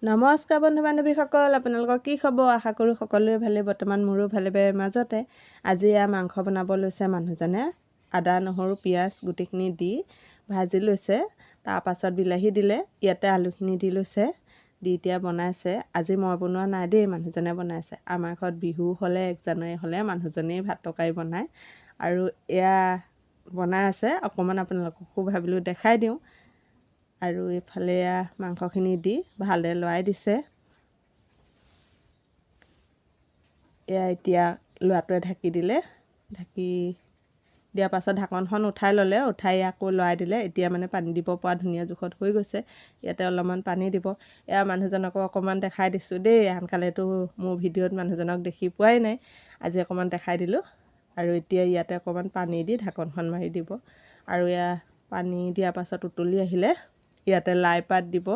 নমস্কাৰ বন্ধু বান্ধৱীসকল, আপোনালোকৰ কি খবৰ? আশা কৰোঁ সকলোৱে ভালে। বৰ্তমান মোৰো ভালে বেয়া মাজতে। আজি মাংস বনাব লৈছে মানুহজনে। আদা নহৰু পিঁয়াজ গোটেইখিনি দি ভাজি লৈছে। তাৰপাছত বিলাহী দিলে, ইয়াতে আলুখিনি দি লৈছে, দি এতিয়া বনাইছে। আজি মই বনোৱা নাই দেই, মানুহজনে বনাইছে। আমাৰ ঘৰত বিহু হ'লে 1 জানুৱাৰী হ'লে মানুহজনেই ভাত তৰকাৰী বনায়। আৰু এয়া বনাই আছে, অকণমান আপোনালোককো ভাবিলোঁ দেখাই দিওঁ। আৰু এইফালে মাংসখিনি দি ভালদৰে লৰাই দিছে। এয়া এতিয়া ল'ৰাটোৱে ঢাকি দিলে, ঢাকি দিয়াৰ পাছত ঢাকনখন উঠাই ল'লে, উঠাই আকৌ লৰাই দিলে। এতিয়া মানে পানী দিব পৰা ধুনীয়া জোখত হৈ গৈছে। ইয়াতে অলপমান পানী দিব। এয়া মানুহজনকো অকণমান দেখাই দিছোঁ দেই, আনকালেতো মোৰ ভিডিঅ'ত মানুহজনক দেখি পোৱাই নাই, আজি অকণমান দেখাই দিলোঁ। আৰু এতিয়া ইয়াতে অকণমান পানী দি ঢাকনখন মাৰি দিব। আৰু এয়া পানী দিয়াৰ পাছত উতলি আহিলে ইয়াতে লাই পাত দিব,